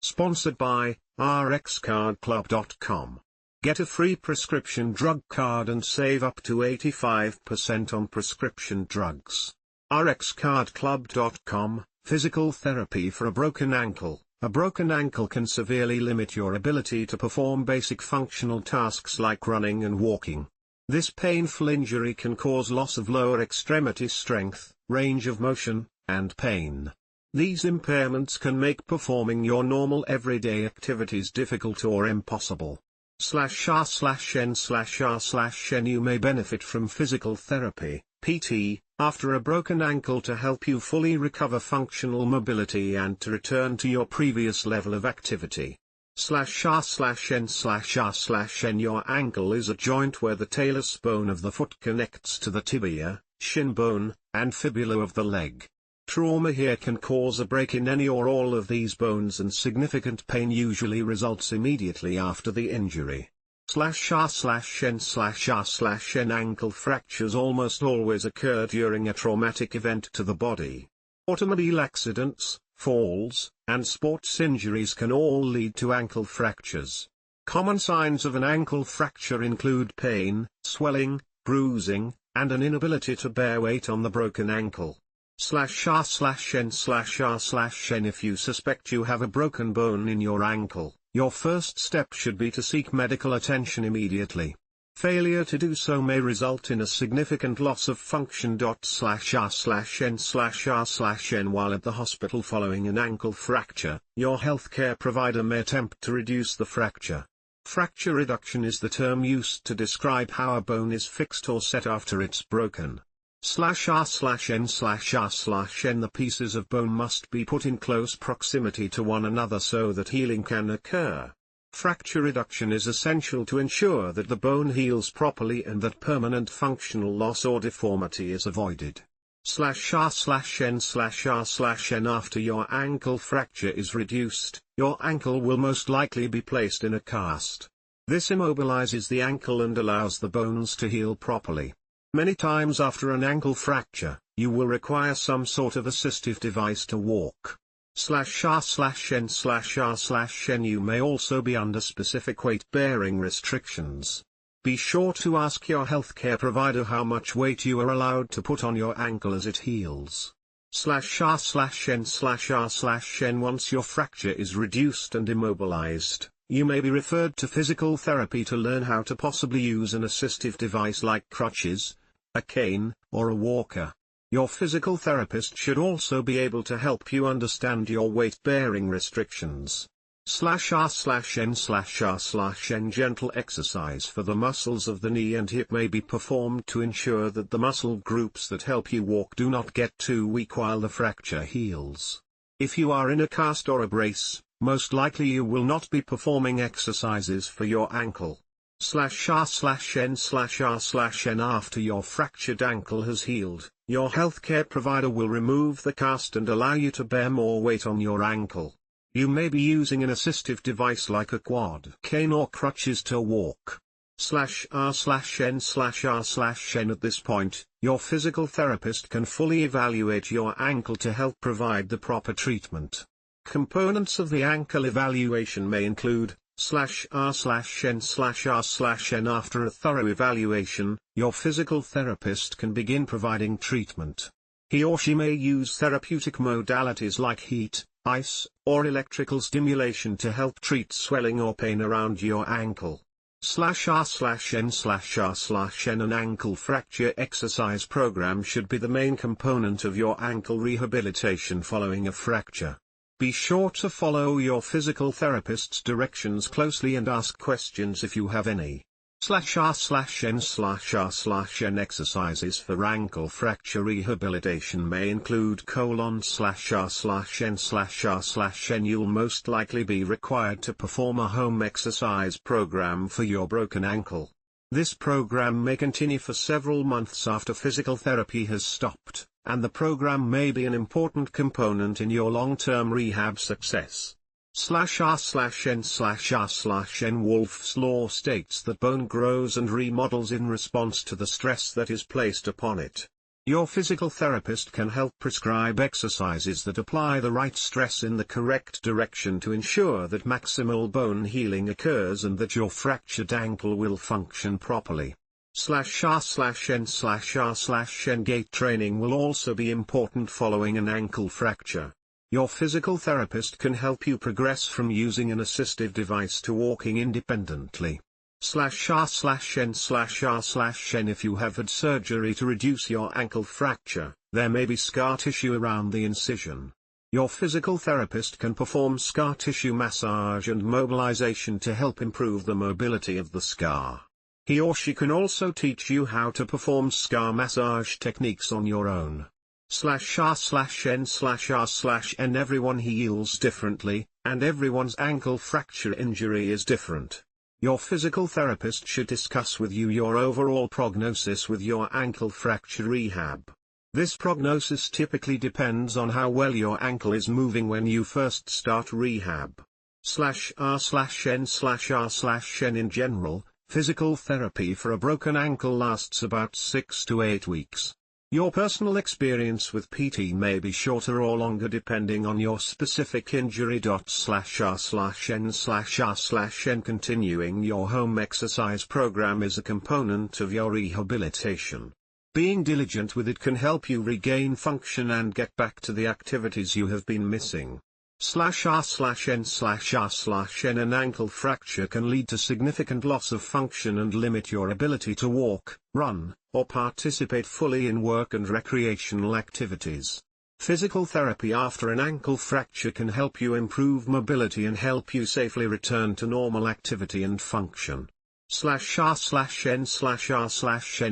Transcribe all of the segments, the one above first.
Sponsored by rxcardclub.com. Get a free prescription drug card and save up to 85% on prescription drugs. rxcardclub.com. Physical therapy for a broken ankle. A broken ankle can severely limit your ability to perform basic functional tasks like running and walking. This painful injury can cause loss of lower extremity strength, range of motion, and pain. These impairments can make performing your normal everyday activities difficult or impossible. /r/n/r/n You may benefit from physical therapy, PT, after a broken ankle to help you fully recover functional mobility and to return to your previous level of activity. /r/n/r/n Your ankle is a joint where the talus bone of the foot connects to the tibia, shin bone, and fibula of the leg. Trauma here can cause a break in any or all of these bones, and significant pain usually results immediately after the injury. /r/n/r/n Ankle fractures almost always occur during a traumatic event to the body. Automobile accidents, falls, and sports injuries can all lead to ankle fractures. Common signs of an ankle fracture include pain, swelling, bruising, and an inability to bear weight on the broken ankle. /r/n/r/n If you suspect you have a broken bone in your ankle, your first step should be to seek medical attention immediately. Failure to do so may result in a significant loss of function. /r/n/r/n While at the hospital following an ankle fracture, your healthcare provider may attempt to reduce the fracture. Fracture reduction is the term used to describe how a bone is fixed or set after it's broken. /r/n/r/n The pieces of bone must be put in close proximity to one another so that healing can occur. Fracture reduction is essential to ensure that the bone heals properly and that permanent functional loss or deformity is avoided. /r/n/r/n After your ankle fracture is reduced, your ankle will most likely be placed in a cast. This immobilizes the ankle and allows the bones to heal properly. Many times after an ankle fracture, you will require some sort of assistive device to walk. /r/n/r/n You may also be under specific weight-bearing restrictions. Be sure to ask your healthcare provider how much weight you are allowed to put on your ankle as it heals. /r/n/r/n Once your fracture is reduced and immobilized, you may be referred to physical therapy to learn how to possibly use an assistive device like crutches, a cane, or a walker. Your physical therapist should also be able to help you understand your weight-bearing restrictions. /r/n/r/n Gentle exercise for the muscles of the knee and hip may be performed to ensure that the muscle groups that help you walk do not get too weak while the fracture heals. If you are in a cast or a brace, most likely you will not be performing exercises for your ankle. /r/n/r/n After your fractured ankle has healed, your healthcare provider will remove the cast and allow you to bear more weight on your ankle. You may be using an assistive device like a quad cane or crutches to walk. /r/n/r/n At this point, your physical therapist can fully evaluate your ankle to help provide the proper treatment. Components of the ankle evaluation may include /r/n/r/n After a thorough evaluation, your physical therapist can begin providing treatment. He or she may use therapeutic modalities like heat, ice, or electrical stimulation to help treat swelling or pain around your ankle. /r/n/r/n An ankle fracture exercise program should be the main component of your ankle rehabilitation following a fracture. Be sure to follow your physical therapist's directions closely and ask questions if you have any. /r/n/r/n Exercises for ankle fracture rehabilitation may include /r/n/r/n You'll most likely be required to perform a home exercise program for your broken ankle. This program may continue for several months after physical therapy has stopped, and the program may be an important component in your long-term rehab success. /r/n/r/n Wolff's law states that bone grows and remodels in response to the stress that is placed upon it. Your physical therapist can help prescribe exercises that apply the right stress in the correct direction to ensure that maximal bone healing occurs and that your fractured ankle will function properly. /r/n/r/n Gait training will also be important following an ankle fracture. Your physical therapist can help you progress from using an assistive device to walking independently. /r/n/r/n If you have had surgery to reduce your ankle fracture, there may be scar tissue around the incision. Your physical therapist can perform scar tissue massage and mobilization to help improve the mobility of the scar. He or she can also teach you how to perform scar massage techniques on your own. /r/n/r/n Everyone heals differently, and everyone's ankle fracture injury is different. Your physical therapist should discuss with you your overall prognosis with your ankle fracture rehab. This prognosis typically depends on how well your ankle is moving when you first start rehab. /r/n/r/n In general, physical therapy for a broken ankle lasts about 6 to 8 weeks. Your personal experience with PT may be shorter or longer depending on your specific injury. /r/n/r/n Continuing your home exercise program is a component of your rehabilitation. Being diligent with it can help you regain function and get back to the activities you have been missing. /r/n/r/n An ankle fracture can lead to significant loss of function and limit your ability to walk, run, or participate fully in work and recreational activities. Physical therapy after an ankle fracture can help you improve mobility and help you safely return to normal activity and function. /r/n/r/n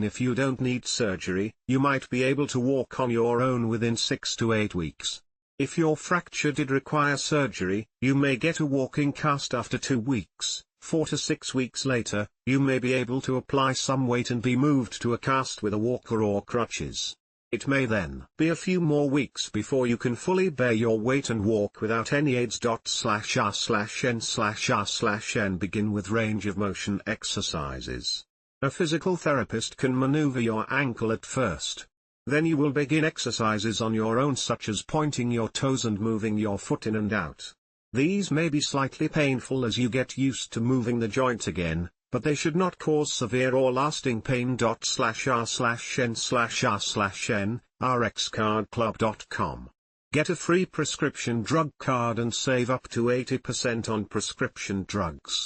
If you don't need surgery, you might be able to walk on your own within 6 to 8 weeks. If your fracture did require surgery, you may get a walking cast after 2 weeks. 4 to 6 weeks later, you may be able to apply some weight and be moved to a cast with a walker or crutches. It may then be a few more weeks before you can fully bear your weight and walk without any aids. /r/n/r/n Begin with range of motion exercises. A physical therapist can maneuver your ankle at first. Then you will begin exercises on your own, such as pointing your toes and moving your foot in and out. These may be slightly painful as you get used to moving the joint again, but they should not cause severe or lasting pain. /r/n/r/n rxcardclub.com. Get a free prescription drug card and save up to 80% on prescription drugs.